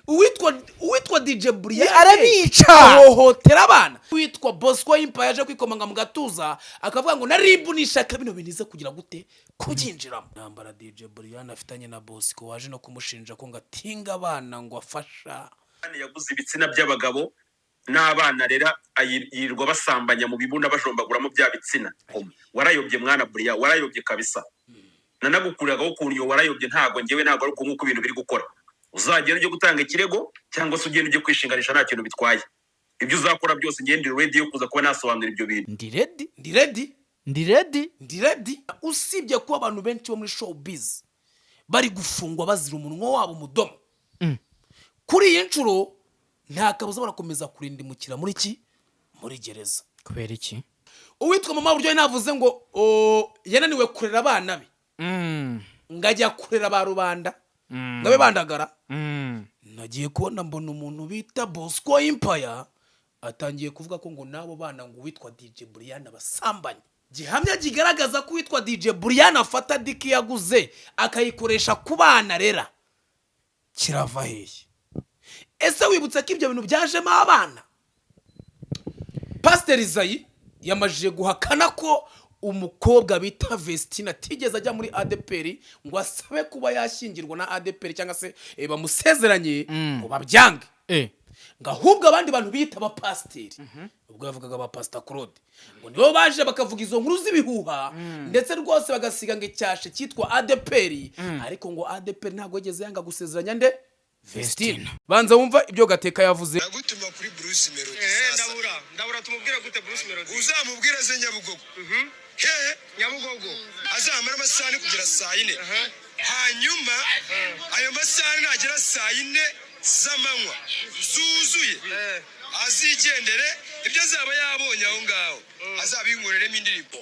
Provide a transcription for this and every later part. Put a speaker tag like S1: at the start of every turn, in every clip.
S1: uwitwa DJ Brian
S2: arabica
S1: ahohotera abana. Uwitwa Bosco Impa yaje kwikomanga mu gatuza akavuga ngo naribu nishaka bino binize kugira gute kubyinjiramo. Nambara DJ Brian afitanye na Bosco waje no kumushinja ko ngatinga abana ngo afasha.
S3: Yaguze ibitsina by'abagabo n'abana rera yirirwa basambanya mu bibuna bajombaguramo bya bitsina. Warayobye mwana Brian, warayobye kabisa. Nanagukuriraga ko kuriyo warayobye ntago ngewe ntago ari uko ibintu biri gukora. Uzagenda ujye gutanga ikirego cyangwa se ugenda ujye kwishinganisha nta kintu bitwaye. Ibyo uzakora byose ngende ready yo kuza kuba nasobanura ibyo bintu.
S1: Ndi ready. Usibye ko abantu benshi bo muri showbiz bari gufungwa bazira umunwa wabo mudomo. Kuri iyi ncuro nta kabuza barakomeza kurinda imukira muri gereza.
S2: kubera iki?
S1: Uwitwa mama buryo navuze ngo yananiwe kurera abana be. Ngajya kurera ba rubanda. Ngabe bandagara. Nagiye kubona mbona umuntu bita Bosco Empire atangiye kuvuga ko ngo nabo bana ngo witwa DJ Brian abasambanye. Gihamya kigaragaza ko witwa DJ Brian afata diki yaguze akayikoresha ku bana rera. Kirava hehe? Ese wibutse ko ibyo bintu byajemo abana? Pastor Isayi yamajije guhakana ko umukobwa bita Vestina tigeze ajya muri ADPR ngo asabe kuba yashyingirwa na ADPR cyangwa se bamusezeranye ngo babyange. Ngahubwo abandi bantu bita ba pasteur ubwo yavugaga ba Pastor Claude ngo nibo baje bakavuga izo nkuru z'ibihuha ndetse rwose bagasiga ngo icyashe cyitwa ADPR ariko ngo ADPR ntago yageze yanga gusezeranya nde Vestina. Banza wumva ibyo Gateka yavuze.
S4: Nagutuma kuri Bruce Melody.
S5: Ndabura tumubwira gute Bruce Melody?
S4: Uzamubwira ze Nyabugogo.
S5: Nyabugogo.
S4: Azamara amasani kugera saa 4. Hanyuma ayo masani nagera saa 4 z'amanywa zuzuye. Azigendere ibyo azaba yabonye aho ngaho. Azabinkoreremo indirimbo.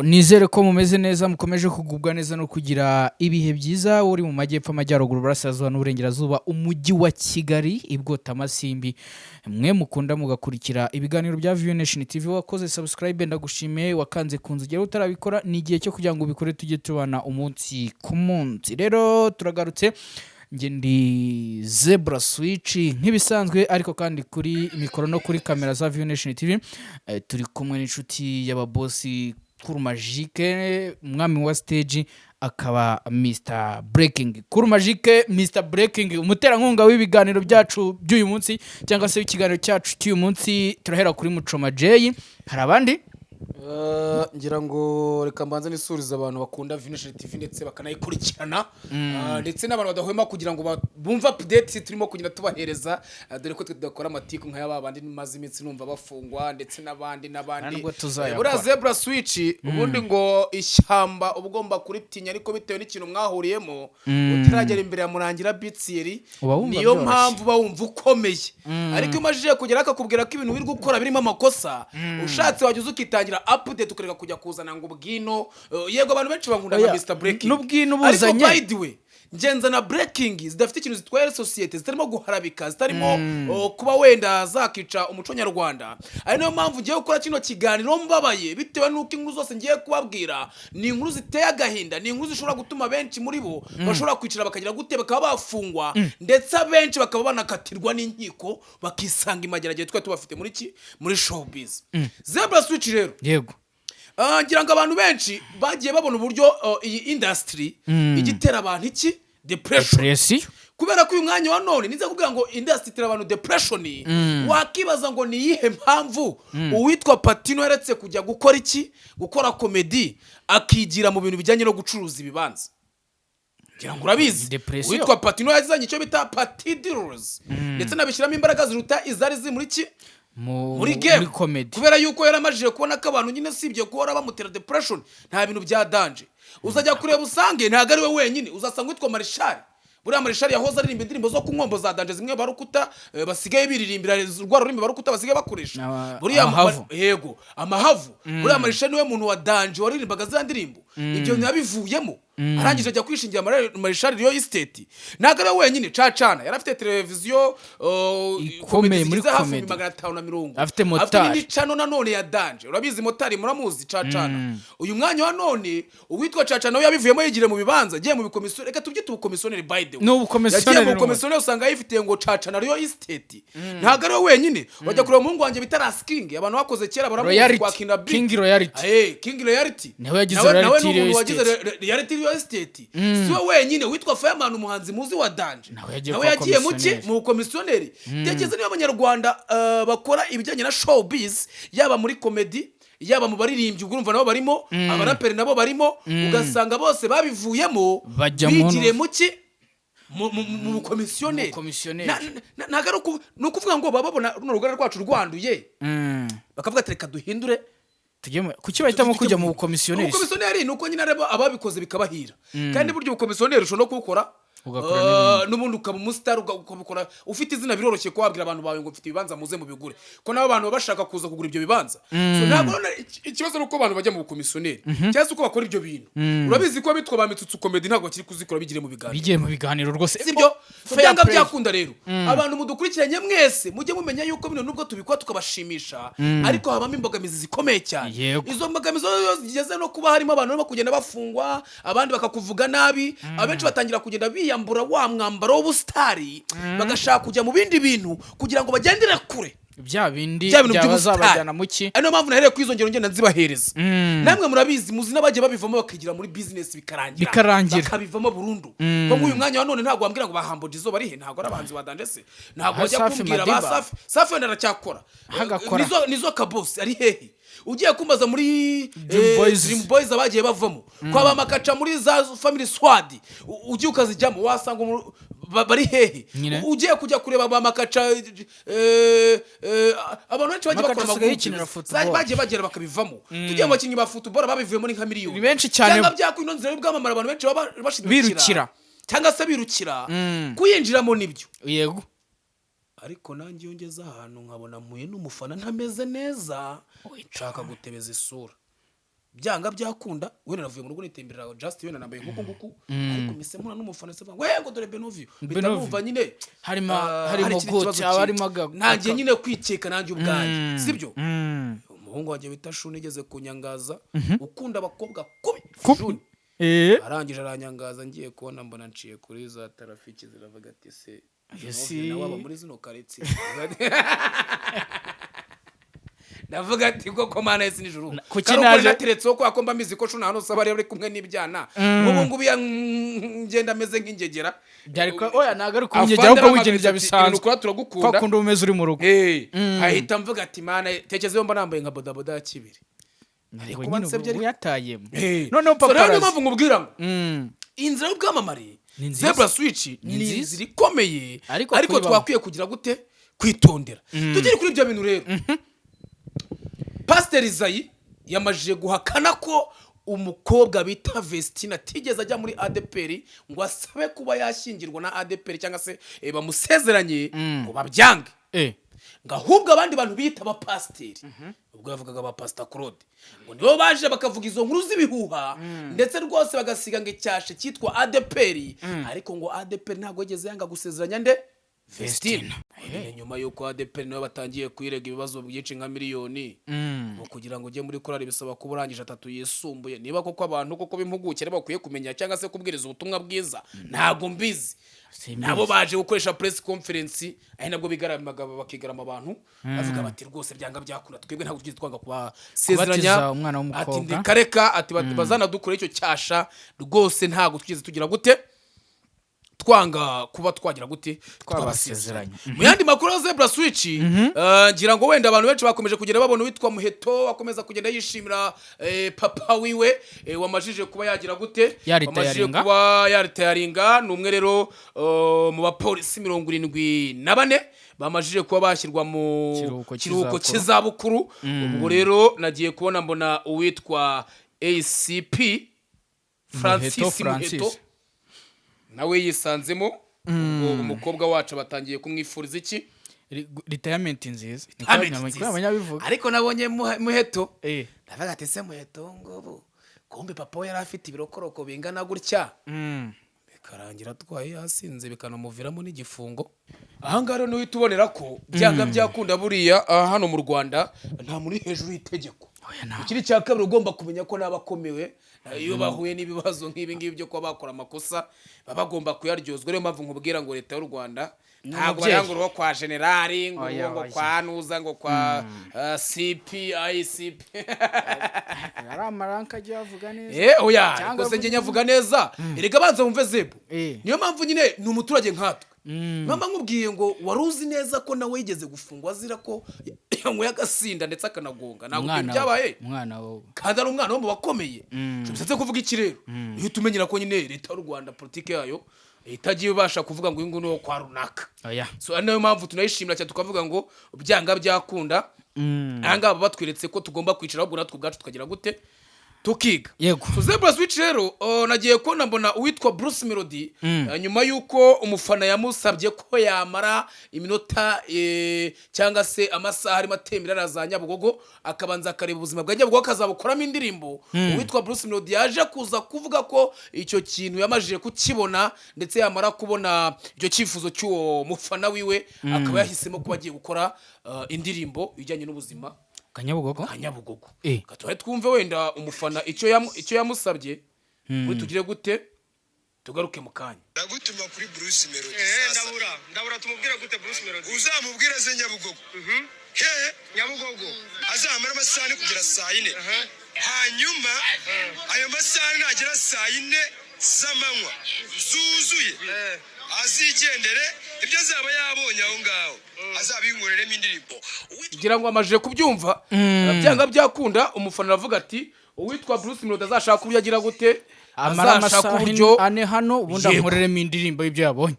S2: Nizere ko mumeze neza mukomeje kugubwa neza no kugira ibihe byiza uri mu majyepfo amajyaruguru burasirazuba n'uburengerazuba umujyi wa Kigali ibwota amasimbi mwe mukunda mugakurikira ibiganiro bya View Nation TV wakoze subscribe ndagushimiye wakanze kunzugera utarabikora ni igihe cyo kugira ngo ubikore tujye tubana umunsi ku munsi. Rero turagarutse nge ndi Zebra Switch nk'ibisanzwe ariko kandi kuri mikoro no kuri kamera za View Nation TV turi kumwe n'inshuti y'ababosi Kuru Magique umwami wa stage akaba Mr Breaking. Kuru Magique Mr Breaking umuterankunga w'ibiganiro byacu by'uyu munsi cyangwa se ikiganiro cyacu cy'uyu munsi turahera kuri Muchoma Jay. Hari abandi
S1: ngira ngo reka mbanze nisuriza abantu bakunda View Nation TV ndetse bakanayikurikirana ndetse n'abantu badahwema kugira ngo bumva update turimo kugenda tubahereza dore ko tudakora amatiku nka y'abandi maze iminsi numva bafungwa ndetse n'abandi buriya Zebra Switch ubundi ngo ishyamba ubugomba kuritinya ariko bitewe n'ikintu mwahuriyemo utaragera imbere ya Murangira Bitsiri niyo mpamvu bawumva ukomeye ariko umajije kugera akakubwira ko ibintu biri gukora birimo amakosa ushatse wajya ukitangira update ukareka kujya kuzana ngo ubwino yego abantu benshi bankunda nka Mr Breaking
S2: n'ubwino buzanye
S1: by the way ngenza na Breaking zidafite ikintu zitwaye society zitarimo guharabika zitarimo kuba wenda zakica umuco nyarwanda ari nayo mpamvu ngiye gukora kino kiganiro mbabaye bitewe n'uko inkuru zose ngiye kubabwira ni inkuru ziteye agahinda ni inkuru zishobora gutuma benshi muri bo bashobora kwicira bakagira gute bakaba bafungwa ndetse abenshi bakaba banakatirwa n'inkiko bakisanga imageragere twa tubafite muri showbiz. Zebra Switch rero
S2: yego
S1: ngira ngo abantu benshi bagiye babona uburyo iyi industry igitera abantu iki depression kubera ko uyu mwanya wa none nize kuvuga ngo industry itera abantu depression wakibaza ngo ni yihe mpamvu uwitwa Patino yaretse kujya gukora comedy akigira mu bintu bijyanye no gucuruza ibibanza. Ngira ngo urabizi uwitwa Patino yazanye icyo bita party dealers ndetse nabishyiramo imbaraga ziruta izari zi muri game kubera yuko yaramajije kubona ko abantu nyine sibye guhora bamutera depression nta bintu bya danger uzajya kureba usange ntago ari we wenyine uzasanga witwa Marshall buriya Marshall yahoze aririmba indirimbo zo kunkombo za danger zimwe barukuta basigaye biririmbira rwa rurimi barukuta basigaye bakoresha buriya yego amahavu buriya Marshall niwe muntu wa danger waririmbaga za ndirimbo ibyo nabivuyemo arangije ajya kwishingira Marshal Real Estate. Ntabwo ari we wenyine, Cacana yari afite televiziyo
S2: ikomeye muri comedy
S1: 550,
S2: afite motari
S1: n'icano nanone ya Danje. Urabizi motari muramuzi Cacana. Uyu mwanya wa none uwitwa Cacana we yabivuyemo yigire mu bibanza, giye mu bikomisiyoni, reka tubyite ubukomisiyoneri by the way.
S2: No ubukomisiyoneri.
S1: Yagiye mu bukomisiyoneri usanga yifitiye ngo Cacana Real Estate. Ntabwo ari we wenyine. Bajya kureba umuhungu wanjye bita Rasking, abantu bakoze kera baramuzi kwa
S2: King Royalty.
S1: King Royalty.
S2: Nawe yagize
S1: Royalty Real Estate. Si we wenyine witwa Fireman umuhanzi muzi wa Danje. Nawe yagiye mu komisiyoneri. Tegeze niba abanyarwanda bakora ibijyanye na showbiz, yaba muri comedy, yaba mu baririmbyi, urumva nabo barimo, abaraperi nabo barimo, ugasanga bose babivuyemo bigire muki mu komisiyoneri. Nagaruko nukuvuga ngo babona runo rugara rwacu rwanduye. Bakavuga ati reka duhindure
S2: kuki bahitamo kujya mu bukomisiyoneri.
S1: Ubukomisiyoneri nuko nyine ababikoze bikabahira. Kandi buryo ubukomisiyoneri ushobora kubukora n'ubundi ukaba umusitari ukabikora ufite izina, biroroshye kubabwira abantu bawe ngo mfite ibibanza muze mu bigure, ko nabo abantu bashaka kuza kugura ibyo bibanza. So ntabwo ikibazo nuko abantu bajya mu bukomisiyoneri cyangwa se uko bakora ibyo bintu. Urabizi ko bitwa bamitutsu comedy ntabwo bakiri kuzikora bigiye mu biganiro
S2: rwose,
S1: sibyo? Byanga byakunda rero abantu mudukurikiranye mwese mujye mumenya yuko bino nubwo tubikora tukabashimisha, ariko habamo imbogamizi zikomeye cyane. Izo mbogamizi zigeze no kuba harimo abantu barimo kugenda bafungwa, abandi bakakuvuga nabi, abenshi batangira kugenda biyambura wa mwambaro w'ubustari, bagashaka kujya mu bindi bintu kugira ngo bagendere kure
S2: bya bindi byabazabajyana muki.
S1: Ano mpamvu nahereye kwizongera ngenda nzibahereza. Namwe murabizi muzi n'abaje babivamo bakigira muri business bikarangira bakabivamo burundu. Ko nguyu mwanya wa none ntabwo wambwira ngo bahamboje izo bari he, ntabwo arabanzi wa Danje se, ntabwo bajya kumbwira ba Safi ndaracyakora nizo kabosi ari hehe. Ugiye kumbaza muri Dream Boys abagiye bavamo kwa bamakaca muri za Family Swad, ugiye ukazijyamo wasanga bari hehe. Ugiye kujya kureba bamakaca abantu benshi bagiye bakora amaguru bagiye bagera bakabivamo. Tugiye mu bakinyi ba football babivuyemo ni nka miliyoni
S2: benshi cyane.
S1: Cyangwa byakwino nzira y'ubwamamara abantu benshi bashidukira cyangwa se birukira kuyinjiramo nibyo.
S2: Yego,
S1: ariko nanjye yongeza ahantu nkabona muye n'umufana ntameze neza, nshaka gutebeza isura. Byanga byakunda we navuye mu rugo nitemberera just we nambaye nguku ariko misemuna n'umufana se ngo ngo dore Benovio bitamumva nyine harimo gutya harimo nanjye nyine kwikeka nanjye ubwanjye, sibyo? Umuhungu wanjye bita Shuni igeze kunyangaza, ukunda abakobwa kubi arangije aranyangaza, ngiye kubona mbona nciye kuri za trafiki ziravuga ati se nawe aba muri zino karetsi. Ndavuga ati ko mana yesi nijuru kuki nateretseho ko akomba mizi ko Shuna hano sabari ari kumwe n'ibyana ubu ngubu ngenda ameze nk'ingegera
S2: byari ko oya nagaruka ingegera uko wigenera bisanzwe
S1: ukora turagukunda
S2: fakunda umeze uri mu rugo.
S1: Ahita mvuga ati mana tekezeho mba nambaye nka bodaboda ya kibiri,
S2: ariko nyine yatayemo
S1: none papa rero mpamvu ngubwira ngo inzira y'ubwamamare Zebra Switch ni inzira ikomeye, ariko twakwiye kugira gute kwitondera. Tugire kuri ibyo bintu rero. Pastor Isayi yamajije guhakana ko umukobwa bita Vestina tigeze ajya muri ADPR ngo asabe kuba yashyingirwa na ADPR cyangwa se bamusezeranye ngo babyange. Ngahubwo abandi bantu bita abapasteri, ubwo yavugaga ba Pastor Claude, ngo nibo baje bakavuga izo nkuru z'ibihuha ndetse rwose bagasiga ngo icyashe cyitwa ADPR, ariko ngo ADPR ntabwo yageze yanga gusezeranya nde Vestina. Nyuma yuko ADPR nawe batangiye kwirega ibibazo byinshi nka miliyoni ngo kugira ngo ujye muri korali bisaba kuba urangije 3 yisumbuye. Niba koko abantu koko b'impugukire bakwiye kumenya cyangwa se kubwiriza ubutumwa bwiza, ntabwo mbizi. Nabo baje gukoresha press conference aho nabwo bigaramaga bakigarama abantu bavuga bati rwose byanga byakura twebwe ntabwo tugize twanga kubasezeranya
S2: umwana w'umukobwa,
S1: ati ndikareka ati bazana dukora icyo cyasha rwose ntabwo tugize tugira gute twanga kuba twagira gute twabasezeranye. Mu yandi makuru ya Zebra Switch ngira ngo wenda abantu benshi bakomeje kugenda babona witwa Muheto akomeza kugenda yishimira papa wiwe wamajije kuba yagira gute
S2: wamajije
S1: kuba yaritaringa. Numwe rero mu bapolisi 74 bamajije kuba bashyirwa mu kiruhuko cy'izabukuru. Ubwo rero nagiye kubona mbona uwitwa ACP Francis Muheto nawe yisanzemo. Umukobwa wacu batangiye kumwifuriza iki
S2: retirement nziza,
S1: ariko nabonye Muheto ndavuga ati se Muheto ngobo kumbe papa we yari afite ibirokoroko bingana gutya bikarangira atwaye yasinze bikanamuviramo n'igifungo. Ahangaha rero niho tubonera ko byanga byakunda buriya hano mu Rwanda nta muri hejuru y'itegeko. Ikiri cya kabiri ugomba kumenya ko n'abakomewe iyo bahuye n'ibibazo nk'ibi ngibi byo kuba bakora amakosa baba bagomba kuyaryozwa. Rero mpamvu nkubwira ngo leta y'u Rwanda ntabwo barangura kwa generali ngo kwa nuza ngo kwa CP ICP
S2: ari amaranka agiye avuga neza
S1: oya kose njye nyavuga neza erega banza wumve zebu. Niyo mpamvu nyine ni umuturage nkatwe. Mama nkubwiye ngo waruzi neza ko nawe yigeze gufungwa azira ko yanyweye agasinda ndetse akanagonga. Ntabwo byabaye
S2: umwana wowe
S1: kandi ari umwana wo mu bakomeye. Bishatse kuvuga iki rero? Iyo tumenyera ko nyine leta y'u Rwanda politike yayo itagiye ibasha kuvuga ngo ingu no kwa runaka. So nayo mpamvu tunayishimira cyane tukavuga ngo byanga byakunda. Ahanga batwiretse ko tugomba kwicara ahubwo natwe ubwacu tukagira gute tukiga.
S2: Yego.
S1: So Zebra Switch rero nagiye ko mbona uwitwa Bruce Melody nyuma yuko umufana yamusabye ko yamara iminota cyangwa se amasaha ari matemera za Nyabugogo akabanza akareba ubuzima bwa Nyabugogo akazabukoramo indirimbo. Uwitwa Bruce Melody yaje kuza kuvuga ko icyo kintu yamajije kukibona ndetse yamara kubona icyo cyifuzo cy'uwo mufana wiwe akaba yahisemo kuba agiye gukora indirimbo ijyanye n'ubuzima
S2: Kanyabugogo
S1: Katuwe twumve wenda umufana icyo yamusabye muri tugire gute tugaruke mu kanya.
S4: Ndagutuma kuri Bruce Melody.
S5: ndabura tumubwira gute Bruce Melody.
S4: Uzamubwira ze Nyabugogo. Hehe
S5: Nyabugogo
S4: azamara amasaha kugera saa 4. Hanyuma ayo masaha nagera saa 4 z'amanywa zuzuye azigendere ibyo azaba yabonye aho ngaho azabinkoreremo indirimbo.
S1: Kugira ngo amajije kubyumva byanga byakunda umufana aravuga ati uwitwa Bruce Melody azashaka uburyo agira gute
S2: azashaka uburyo ane hano ubundi ankoreremo indirimbo y'ibyo yabonye.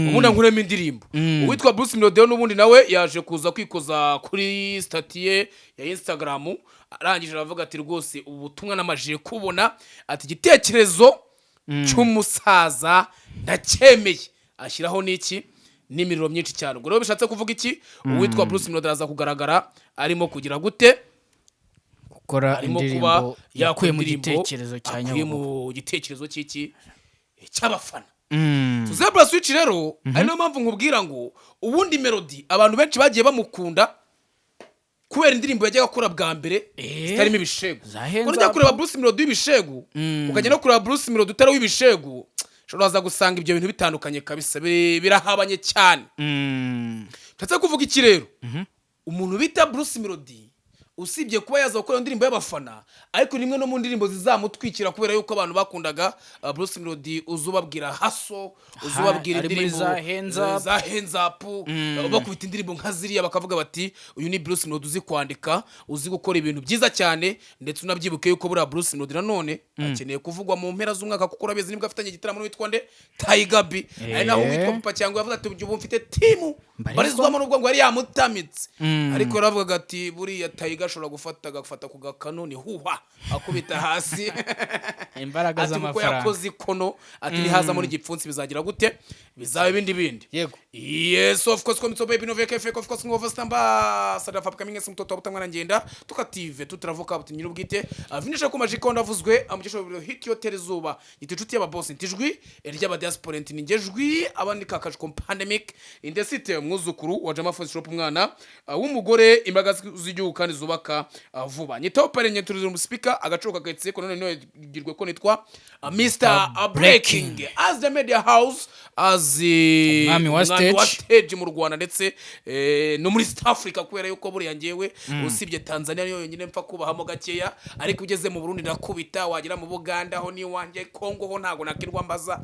S1: Ubundi ankoreremo indirimbo. Uwitwa Bruce Melody n'ubundi nawe yaje kuza kwikoza kuri statiye ya Instagram arangije aravuga ati rwose ubutumwa namajije kubona ati igitekerezo cy'umusaza ndacyemeye ashyiraho n'iki n'imiriro myinshi cyane. Ubwo rero bishatse kuvuga iki? Uwitwa Bruce Melody aza kugaragara arimo kugira gute
S2: gukora indirimbo yakuye mu gitekerezo cya Nyabugogo,
S1: mu gitekerezo cy'iki cy'abafana. Zebra Switch rero ari no mpamvu nkubwira ngo ubundi Melody abantu benshi bagiye bamukunda kubera indirimbo yajyaga gukora bwa mbere zitarimo ibishego. Urajya kureba Bruce Melody w'ibishego ukajya no kureba Bruce Melody utari w'ibishego shoraza gusanga ibyo bintu bitandukanye kabisa birahabanye cyane. Tatse kuvuga iki rero umuntu bita Bruce Melody usibye kuba yaza gukora indirimbo y'abafana ariko nimwe no mu ndirimbo zizamutwikira kubera yuko abantu bakundaga Bruce Melody uzubabwira haso uzubabwira indirimbo za hands up bakubita indirimbo nka ziriya bakavuga bati uyu ni Bruce Melody uzi kwandika uzi gukora ibintu byiza cyane ndetse unabyibuke yuko bura Bruce Melody nanone akeneye kuvugwa mu mpera z'umwaka kuko urabizi nibwo afitanye igitaramo witwa nde Tiger B ari naho witwa Papa cyangwa yavuze ati ubu mfite team barizwamo n'ubwo ngo yari yamutamitse ariko yaravuga ati buriya Tiger ashobora gufata ku gakano ni huha akubita hasi
S2: imbaraga z'amafaranga
S1: yakoze ikono ati nihaza muri gipfunsi bizagira gute bizabe bindi.
S2: Yego.
S1: Yes of course komito baby no veke of course ngova stamba sada fapka mingi mtoto butamwana ngenda tukative tutravoka buti nyirubwite avinisha ko majiko ndavuzwe amukisho hit yo terezuba yiticuti y'aba boss ntijwi ry'aba diaspora ntingejwi abandi kakajwe pandemic indesite mwuzukuru wa Jama Food Shop umwana w'umugore imbaga z'igihugu kandi zubaka vuba nyito parenye turi mu speaker agacuka getse ko none girwe ko nitwa Mr Breaking as the media house as
S2: Mwami wa
S1: stage mu Rwanda ndetse no muri South Africa kubera yuko buri yangewe usibye Tanzania niyo yonyine mpfa kubahamo gakeya ariko ugeze mu Burundi nakubita wagira mu Buganda ho ni wanje Kongo ho ntago nakirwa mbaza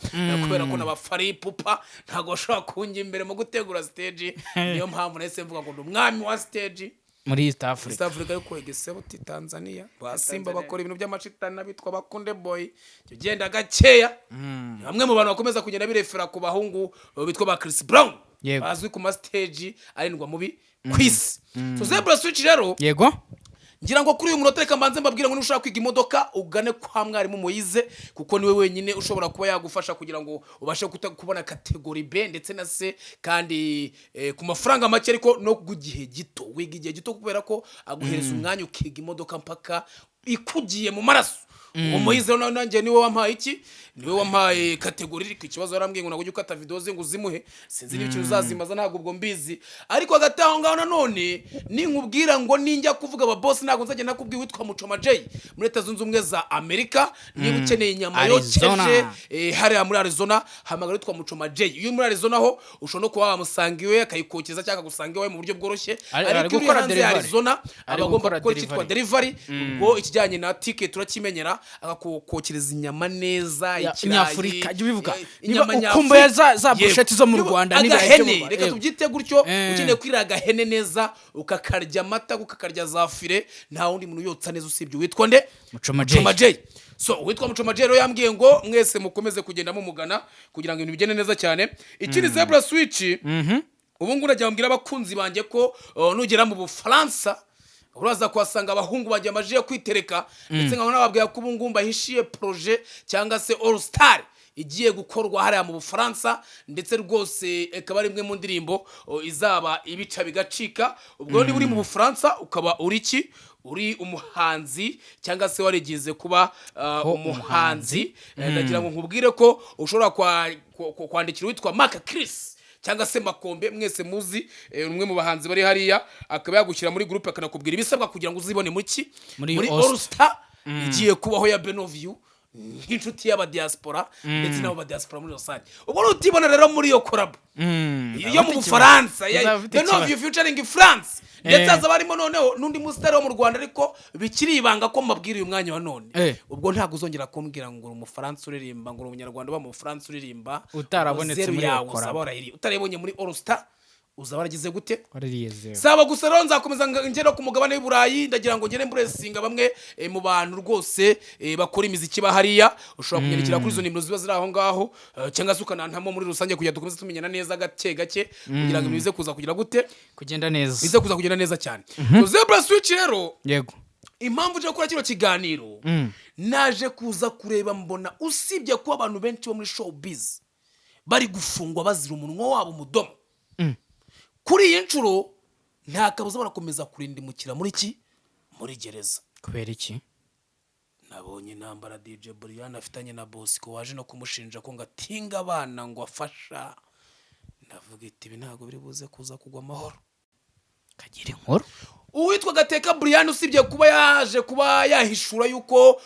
S1: kubera ko nabafari pupa ntago ashaka kunjya imbere mu gutegura stage niyo mpamvu nese mvuga ngo umwami wa stage
S2: muri East Africa.
S1: East Africa yuko egesebo ti Tanzania basimba bakora ibintu by'amacitana bitwa bakunde boy cyo genda gakeya bamwe mu bantu bakomeza kugenda birefera ku bahungu bitwa ba Chris Brown bazwi ku ma stage arindwa mubi kwisi. So Zebra Switch rero
S2: yego
S1: ngira ngo kuri uyu munota reka mbanze mbabwira ngo nushaka kwiga imodoka ugane kwa mwarimu Moyize kuko niwe wenyine ushobora kuba yagufasha kugira ngo ubashe kubona category B ndetse na C kandi ku mafaranga make ariko no kugihe gito wiga igihe gito kubera ko aguhereza umwanya ukiga imodoka mpaka ikugiye mu maraso uwo Moise rero nanjye niwe wampaye iki niwe wampaye kategori ku kibazo yarambwiye ngo nagujye ukata video ze ngo uzimuhe sinzi n'ikintu uzazimaza ntabwo ubwo mbizi ariko hagati aho ngaho nanone ninkubwira ngo ninjya kuvuga aba boss ntabwo nzajya nakubwiye witwa Muchoma J muri Leta Zunze Ubumwe za Amerika niba ukeneye inyama yokeje hariya muri Arizona hamagara witwa Muchoma J iyo muri Arizona ho ushobora no kuba wamusanga iwe akayikokeza cyangwa gusanga iwe mu buryo bworoshye ariko uri hanze ya Arizona abagomba gukora cyitwa delivery ubwo ikijyanye na ticket turakimenyera agakokereza inyama neza
S2: Nyafurika jye bivuga niba ukumbuye za busheti zo mu Rwanda
S1: niba agahene reka tubyite gutyo ukeneye kwirira agahene neza ukakarya amata ukakarya za fire nta wundi muntu yotsa neza usibye witwa nde
S2: Muchoma
S1: J so witwa Muchoma J rero yambwiye ngo mwese mukomeze kugenda mumugana kugira ngo ibintu bigende neza cyane ikindi Zebra Switch ubu ngura jya mbwira abakunzi banjye ko nugera mu Bufaransa uraza kuhasanga abahungu bagiye amaje kwitereka ndetse nkabona bababwira ko ubungu mbahishiye projet cyangwa se All Star igiye gukorwa hariya mu Bufaransa ndetse rwose akaba ari imwe mu ndirimbo izaba ibica bigacika ubwo ni buri mu Bufaransa ukaba uri ki uri umuhanzi cyangwa se warigize kuba umuhanzi ndagira ngo nkubwire ko ushobora kwandikira witwa Mark Chris cyangwa se Makombe mwese muzi umwe mu bahanzi bari hariya akaba yagushyira muri groupe akanakubwira ibisabwa kugira ngo uzibone muri All Star igiye kubaho ya Benoview nk'inshuti y'aba diaspora ndetse n'abo diaspora muri rusange ubwo rutibona rero muri iyo collab iyo mu Bufaransa Benoview featuring France ndetse aza barimo noneho nundi musitari wo mu Rwanda ariko bikiri ibanga ko mbabwira uyu mwanya wa none ubwo ntago uzongera kumbwira ngo umufaransa uririmba ngo umunyarwanda ba mu Bufaransa uririmba
S2: utarabonetse muri iyo collab
S1: utarabonye muri All Star uzaba waragize gute
S2: waririye
S1: saba gusa rero nzakomeza ngera ku mugabane w'Iburayi ndagira ngo ngere mburesinga bamwe mu bantu rwose bakora imiziki bahariya ushobora kunyandikira kuri izo nimero ziba ziri aho ngaho cyangwa se ukanantamo muri rusange kugira dukomeze tumenyana neza gake kugira ngo bize kuza kugira gute
S2: kugenda neza
S1: bize kuza kugenda neza cyane Zebra Switch rero
S2: yego
S1: impamvu cyo gukora kino kiganiro naje kuza kureba mbona usibye ko abantu benshi bo muri showbiz bari gufungwa bazira umunwa wabo mudomo kuri iyi nshuro nta kabuza barakomeza kurindimukira muri gereza
S2: kubera iki
S1: nabonye intambara DJ Brian afitanye na Bosco waje no kumushinja ko ngatinga abana ngo afasha ndavuga iti ibi ntago biri buze kuza kugwa amahoro
S2: kagira inkuru
S1: uwitwa Gateka Brian usibye kuba yaje kuba yahishura yuko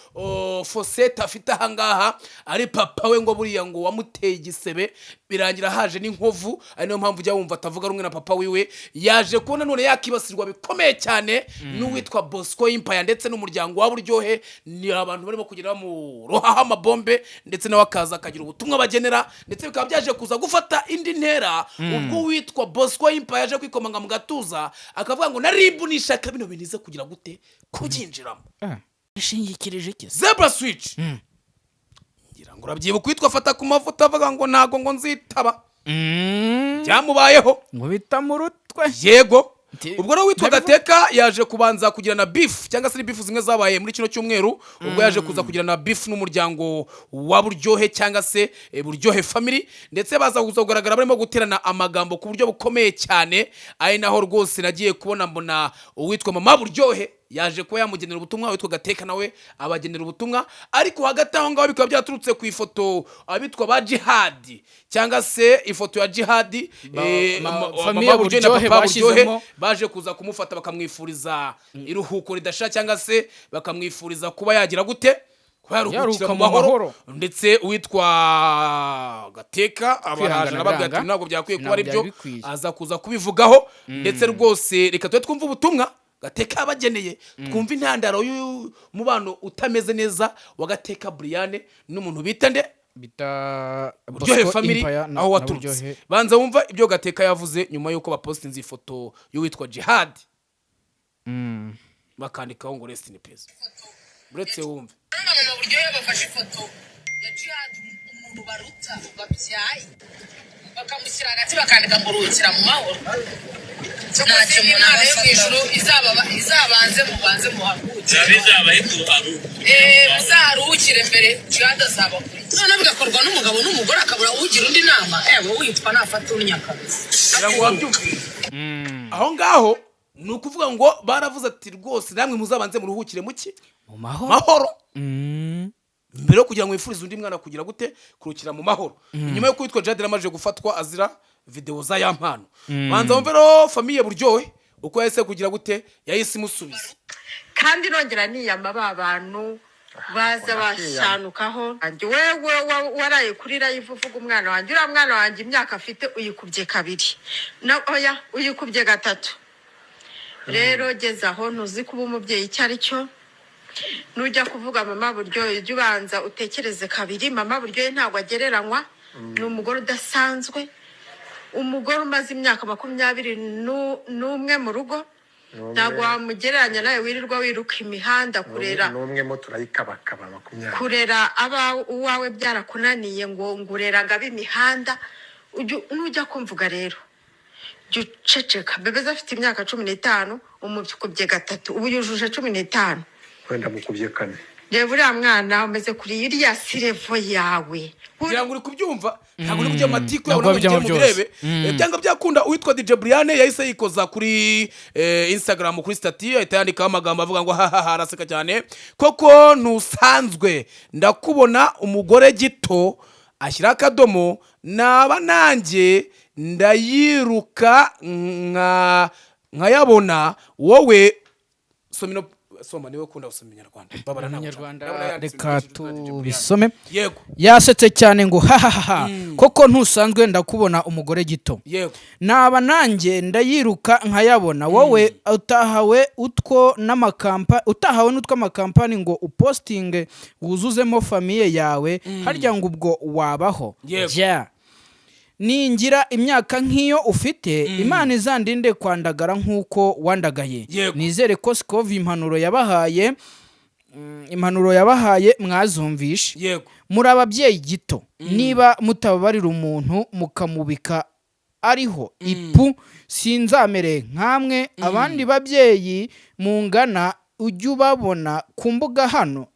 S1: Fosette afite ahangaha ari papa we ngo buriya ngo wamuteye igisebe birangira haje n'inkovu ari niyo mpamvu ujya wumva atavuga rumwe na papa wiwe yaje kubona none yakibasirwa bikomeye cyane n'uwitwa Bosco Empire ndetse n'umuryango wa Buryohe ni abantu barimo kugira mu roha amabombe ndetse nawe akaza akagira ubutumwa bagenera ndetse bikaba byaje kuza gufata indi ntera ubwo witwa Bosco Empire yaje kwikomanga mu gatuza akavuga ngo naribu nishaka bino binize kugira gute kubyinjiramo
S2: ishingikirije iki
S1: Zebra Switch ngira ngo urabyibuka kwitwa fata ku mavuta avuga ngo nago ngo nzitaba byamubayeho
S2: ngo bita mu rutwe
S1: yego ubwo rero witwa Gateka yaje kubanza kugira na beef cyangwa se beef zimwe zabaye muri kino cyumweru ubwo yaje kuza kugira na beef n'umuryango wa Buryohe cyangwa se Buryohe family ndetse baza kuzogaragara barimo guterana amagambo ku buryo bukomeye cyane ari naho rwose nagiye kubona mbona uwitwa mama Buryohe yaje kuba yamugenera ubutumwa witwa Gateka nawe abagenera ubutumwa ariko hagati aho ngaho bikaba byaturutse ku ifoto abitwa ba Jihad cyangwa se ifoto ya Jihad
S2: famille Buryohe bashyizemo
S1: baje kuza kumufata bakamwifuriza iruhuko ridasha cyangwa se bakamwifuriza kuba yagira gute yaruhukira mu mahoro ndetse uwitwa Gateka abahangana nababwira ati ntabwo byakwiye kuba ari byo aza kuza kubivugaho ndetse rwose reka twe twumva ubutumwa Gateka abageneye twumva intandaro y'umubano utameze neza wa Gateka Brian n'umuntu bita nde
S2: bita
S1: Buryohe family aho waturutse banza wumva ibyo Gateka yavuze nyuma yuko bapostinze ifoto y'uwitwa Jihad bakandikaho ngo rest in peace buretse wumve
S6: mama Buryohe bafashe ifoto ya Jihad umuntu baruta babyaye bakamushyira hagati bakandika ngo ruhukira mu mahoro ntacyo umuntu aba izabanze mubanze muharuhukire muzaharuhukire mbere Jihad azabakuriye none bigakorwa n'umugabo n'umugore akabura ugira undi nama wowe witwa nafata urunyakabizi
S1: aho ngaho ni ukuvuga ngo baravuze ati rwose namwe muzabanze muruhukire muki
S2: mu mahoro
S1: mahoro mbere yo kugira ngo wifurize undi mwana kugira gute kurukira mu mahoro nyuma yo kwitwa Jadel amaje gufatwa azira video za ya mpano banza wumvero famille buryohe uko yahise kugira gute yahise imusubiza
S7: kandi nongera niyama bantu baza bashanukaho wewe waraye kuri live uvuga umwana wanjye uriya mwana wanjye imyaka afite uyikubye kabiri oya uyikubye gatatu rero geza aho ntuzi kuba umubyeyi icyo ari cyo nujya kuvuga mama buryohe ujye ubanza utekereze kabiri mama buryohe ntabwo agereranywa ni umugore udasanzwe umugore umaze imyaka 21 mu rugo ntabwo wamugereranya nawe wirirwa wiruka imihanda kurera
S8: n'umwe mo turayikabakaba 20
S7: kurera aba uwawe byarakunaniye ngo ngurera ngabe imihanda nujya kumvuga rero ceceka bebe afite imyaka 15 umubye gatatu ubu yujuje 15
S8: kwenda mukubye kane
S7: reba uriya mwana umeze kuri iriya sirevo yawe
S1: kugira ngo uri kubyumva ntabwo uri kujya amatiku yawe n'abajya mu birebe byanga byakunda uwitwa DJ Brian yahise yikoza kuri Instagram kuri stati ahita yandikaho amagambo avuga ngo haha araseka cyane koko ntusanzwe ndakubona umugore gito ashyira akadomo naba nanjye ndayiruka nkayabona wowe soma niwe ukunda gusoma Inyarwanda babara
S2: Inyarwanda reka tubisome
S1: yego
S2: yasetse cyane ngo hahaha koko ntusanzwe ndakubona umugore gito
S1: yego
S2: naba nanjye ndayiruka nkayabona wowe utahawe n'utwo amakampani ngo upostinge wuzuzemo famille yawe harya ngo ubwo wabaho
S1: yego
S2: ningira imyaka nk'iyo ufite Imana izandinde kwandagara nk'uko wandagaye nizere ko Skov impanuro yabahaye mwazumvishe muri ababyeyi gito niba mutababarira umuntu mukamubika ariho ipu sinzamere nkamwe abandi babyeyi mungana ujye ubabona ku mbuga hano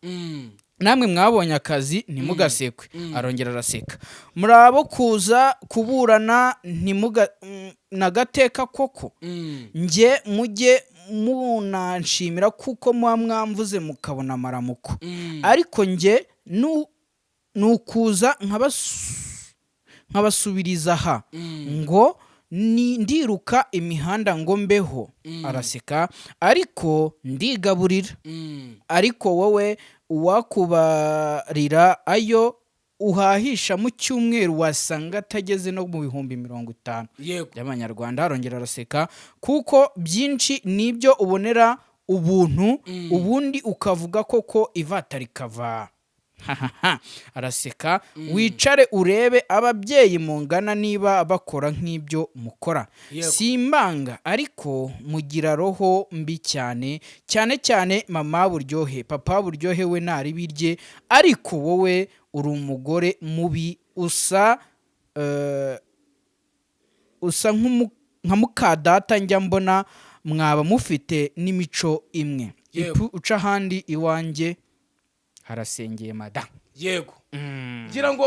S2: namwe mwabonye akazi ntimugasekwe arongera araseka murabo kuza kuburana nagateka koko nge mujye munanshimira kuko muba mwamvuze mukabona amaramuko ariko nge nukuza nkabasubiriza aha ngo ndiruka imihanda ngo mbeho araseka ariko ndigaburira ariko wowe uwakubarira ayo uhahisha mu cyumweru wasanga atageze no mu 50 y'amanyarwanda arongera araseka kuko byinshi nibyo ubonera ubuntu ubundi ukavuga koko ivata rikava araseka wicare urebe ababyeyi mungana niba bakora nk'ibyo mukora simbanga ariko mugira roho mbi cyane cyane mama buryohe papa buryohe we nari birye ariko wowe uri umugore mubi usa nka mukadata njya mbona mwaba mufite n'imico imwe uca handi iwanjye harasengeye mada
S1: yego ngira ngo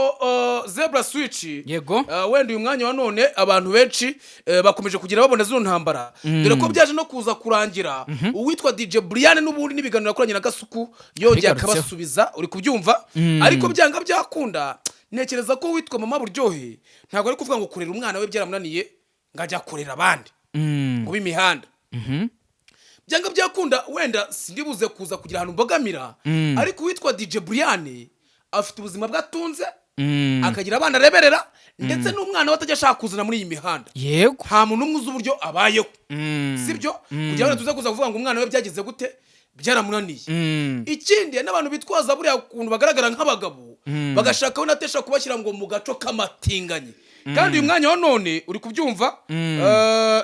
S1: Zebra Switch
S2: yego
S1: wenda uyu mwanya wa none abantu benshi bakomeje kugira babona zino ntambara dore ko byaje no kuza kurangira uwitwa DJ Brian n'ubundi nibiganira kuranye na Gasuku yongeye akabasubiza uri kubyumva ariko byanga byakunda nekereza ko witwa mama buryohe ntabwo ari kuvuga ngo kurera umwana we byaramunaniye ngajya kurera abandi mu bimihanda byanga byakunda wenda sindibuze kuza kugira ahantu mbogamira ariko witwa DJ Brian afite ubuzima bwatunze akagira abana areberera ndetse n'umwana watajya ashaka kuzana muri iyi mihanda
S2: yego
S1: nta muntu umwe uzi uburyo abayeho sibyo kugira ngo tuze kuza kuvuga ngo umwana we byagize gute byaramunaniye ikindi n'abantu bitwaza buriya kuntu bagaragara nk'abagabo bagashaka we natesha kubashyira ngo mu gaco k'amatinganye kandi uyu mwanya wa none uri kubyumva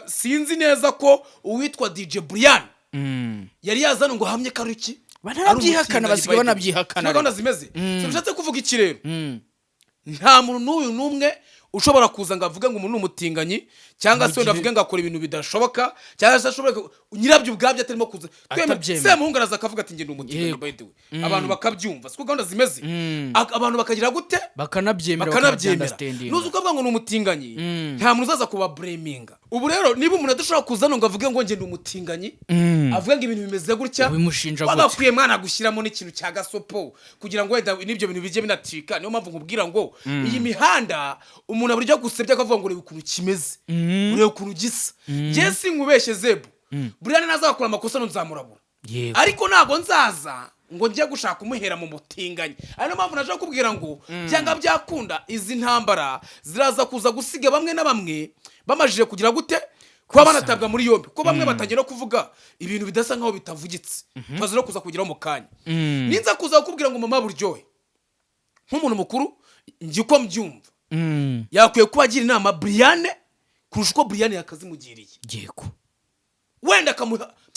S1: sinzi neza ko uwitwa DJ Brian yari yazana ngo hamye karuki
S2: banabyihakana basigaye banabyihakana
S1: gahunda zimeze bishatse kuvuga iki rero nta muntu n'uyu n'umwe ushobora kuza ngo avuge ngo umuntu umutinganyi cyangwa se wenda avuge ngo akora ibintu bidashoboka cyangwa se ashobora nyirabyo ubwabyo atarimo kuza Semuhungu araza akavuga ati ngende umutinganyi by the way abantu bakabyumva siko gahunda zimeze abantu bakagira gute
S2: bakanabyemera
S1: nuzi ukavuga ngo ni umutinganyi nta muntu uzaza kuba blaminga ubu rero niba umuntu adashobora kuza ngo avuge ngo ngende umutinganyi avuga ngo ibintu bimeze gutya bagakwiye mwana gushyiramo n'ikintu cya gasopo kugira ngo wenda n'ibyo bintu bijye binacika niyo mpamvu nkubwira ngo iyi mihanda umuntu aburyo gusebya akavuga ngo urebe ukuntu kimeze urebe ukuntu gisa njye sinkubeshye Zebu Brian nazakora amakosa nzamurabura ariko ntabwo nzaza ngo njye gushaka umuhera mu mutinganyi ariyo mpamvu naje kubwira ngo byanga byakunda izi ntambara ziraza kuza gusiga bamwe na bamwe bamajije kugira gute kuba banatabwa muri yombi ko bamwe batangira kuvuga ibintu bidasa nkaho bitavugitse twaza no kuza kugiraho mu kanya ninza kuza kukubwira ngo mama buryohe nk'umuntu mukuru njye uko mbyumva yakwiye kuba agira inama Brian kurusha uko Brian yakazimugiriye
S2: yego
S1: wenda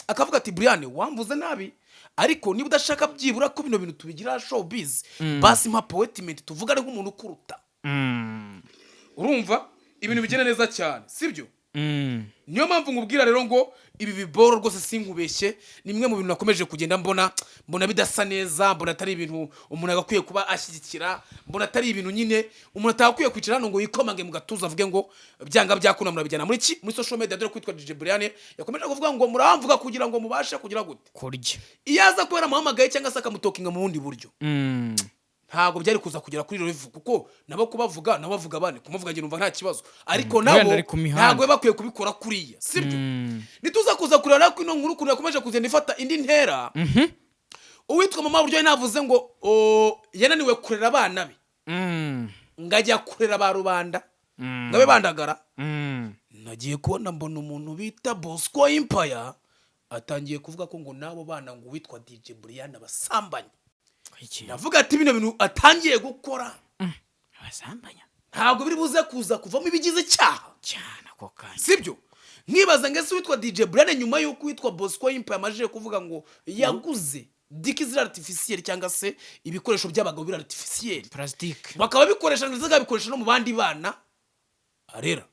S1: akavuga ati Brian wamvuze nabi ariko niba udashaka byibura ko bino bintu tubigira showbiz basi mpa poetment tuvuga ari nk'umuntu ukuruta urumva ibintu bigenda neza cyane sibyo niyo mpamvu nkubwira rero ngo ibi biboro rwose sinkubeshye nimwe mu bintu nakomeje kugenda mbona bidasa neza mbona atari ibintu umuntu agakwiye kuba ashyigikira mbona atari ibintu nyine umuntu atakwiye kwicara hano ngo yikomange mu gatuza avuge ngo byanga byakuna murabijyana muri social media dore kwitwa DJ Brian yakomeje kuvuga ngo muramvuga kugira ngo mubashe kugira gute
S2: kurya
S1: iyaza kubera muhamagaye cyangwa se akamutokinga mu bundi buryo ntago byari kuza kugera kuri revu kuko nabo kubavuga nabavuga bane kumuvuga ngira umva nta kibazo ariko nabo ntago bakwiye kubikora kuriya sibyo nituza kuza kurara ko ino nkuru kuntu yakomeje kugenda ifata indi ntera uwitwa mama buryo navuze ngo yananiwe kurera abana be ngajya kurera ba rubanda ngabe bandagara nagiye kubona mbona umuntu bita Bosco Empire atangiye kuvuga ko ngo nabo bana ngo witwa DJ Brian abasambanya navuga ati bino bintu atangiye gukora
S2: abasambanya
S1: ntabwo biri buze kuza kuvamo ibigize cyaha
S2: cyane ako kanya
S1: sibyo nkibaza ngese witwa DJ Brian nyuma yuko witwa Bosco Empire amajije kuvuga ngo yaguze dikizira artificiel cyangwa se ibikoresho by'abagabo bira artificiel
S2: plastique
S1: bakaba bikoresha ndetse bikoresha no mu bandi bana arera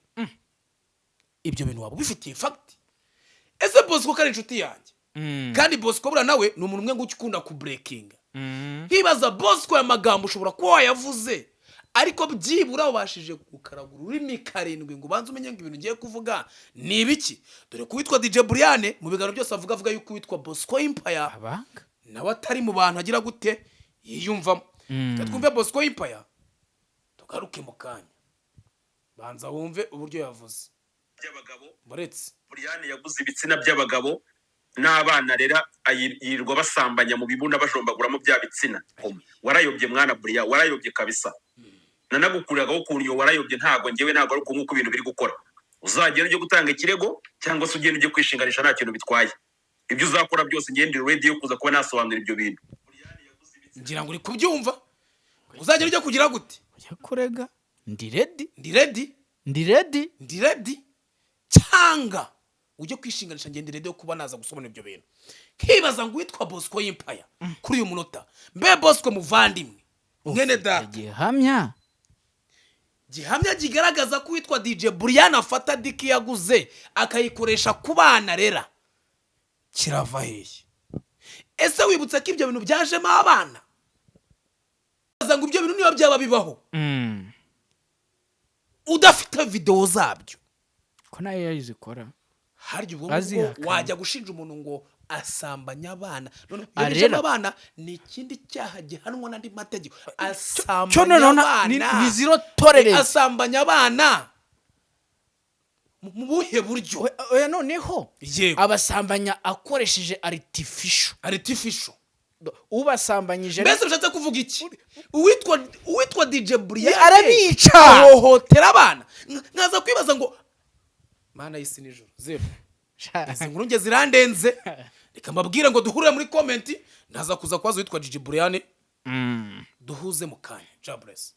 S1: ibyo bintu waba bifitiye fact ese Bosco kari inshuti yanjye kandi Bosco bura nawe ni umuntu umwe ngukunda ku breaking nkibaza Bosco ya magambo ushobora kuba yavuze ariko byibura ubashije gukaragura ururimi karindwi ngo ubanze umenye ngo ibintu ngiye kuvuga ni ibiki dore ko witwa DJ Brian mu biganiro byose avuga yuko witwa Bosco Empire nawe atari mu bantu agira gute yiyumvamo twumve Bosco Empire tugaruke mu kanya banza wumve uburyo yavuze
S3: by'abagabo
S1: buretse
S3: Brian yaguze ibitsina by'abagabo n'abana rera yirirwa basambanya mu bibuna bajombaguramo bya bitsina warayobye mwana Brian warayobye kabisa nanagukuriraga ko kunyo warayobye ntago ngewe ntago ari nkuko ibintu biri gukora uzagenda ujye gutanga ikirego cyangwa se ugende ujye kwishinganisha nta kintu bitwaye ibyo uzakora byose ngende ready yo kuza kuba nasobanura ibyo bintu
S1: ngira ngo uri kubyumva uzagenda ujye kugira gute
S2: ujya kurega ndi ready
S1: cyanga ujye kwishinganisha ngende ready yo kuba naza gusobanura ibyo bintu kibaza ngo witwa Bosco Empire kuri uyu munota mbe Bosco muvandimwe mwene da gihamya kigaragaza ko witwa DJ Brian afata diki yaguze akayikoresha ku bana rera kirava hehe ese wibutse ko ibyo bintu byajemo abana ngo ibyo bintu niyo byaba bibaho udafite video zabyo
S2: ko nayo yazikora
S1: haryo ubwo wajya gushinja umuntu ngo asambanya abana none yabije abana ni ikindi cyaha gihanwa n'andi mategeko asambanya abana
S2: ni zero tolerance
S1: asambanya abana mu buhe buryo
S2: oya noneho abasambanya akoresheje artificial ubasambanyije
S1: mbese ushatse kuvuga iki uwitwa DJ Brian
S2: arabica
S1: hohotera abana nkaza kwibaza ngo mana y'isi nijoro zero izi nkuru nge zirandenze reka mbabwire ngo duhurire muri comment naza kuza kwazo witwa DJ Brian duhuze mu kanya Jabless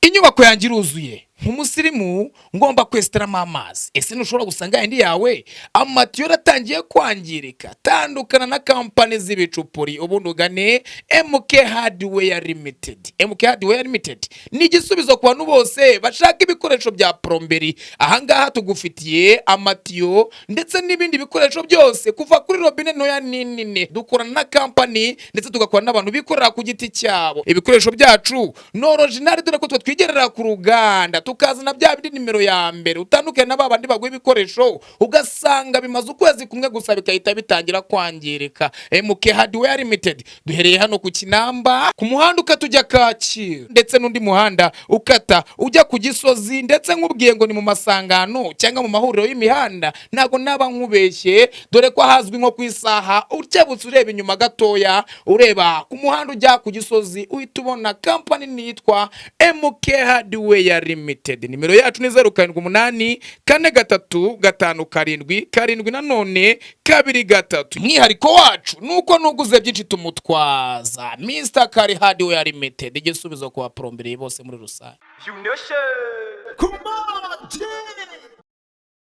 S1: inyubako yanjye iruzuye
S9: nk'umusirimu ngomba kwesitaramo amazi. Ese ntushobora gusanga yandi yawe amatiyo yaratangiye kwangirika? Tandukana na kampani z'ibicupuri ubundi ugane MK Hardware Limited. MK Hardware Limited ni igisubizo ku bantu bose bashaka ibikoresho bya plomberi. Ahangaha tugufitiye amatiyo ndetse n'ibindi bikoresho byose kuva kuri robine ntoya n'inini. Dukorana na kampani ndetse tugakorana n'abantu bikorera ku giti cyabo. Ibikoresho byacu no original dore ko twigerera ku ruganda tukazana bya bindi nimero ya mbere. Utandukanye na babandi baguye ibikoresho ugasanga bimaze ukwezi kumwe gusa bikahita bitangira kwangirika. MK Hardware Limited duhereye hano ku Kinamba ku muhanda ukatujya Kacyiru ndetse n'undi muhanda ukata ujya ku Gisozi, ndetse nk'ubwiye ngo ni mu masangano cyangwa mu mahuriro y'imihanda ntago naba nkubeshye, dore ko hazwi nko ku isaha ucyabutse ureba inyuma gatoya ureba ku muhanda ujya ku Gisozi uhita ubona kampani nitwa MK Hardware Limited. Nimero yacu ni 0788 4357 karindwi nanone 23. Mwihariko wacu nuko nuguze byinshi tumutwaza. Mr. Kari Hardware Limited igisubizo kwa plomberi bose muri rusange.
S10: Come on,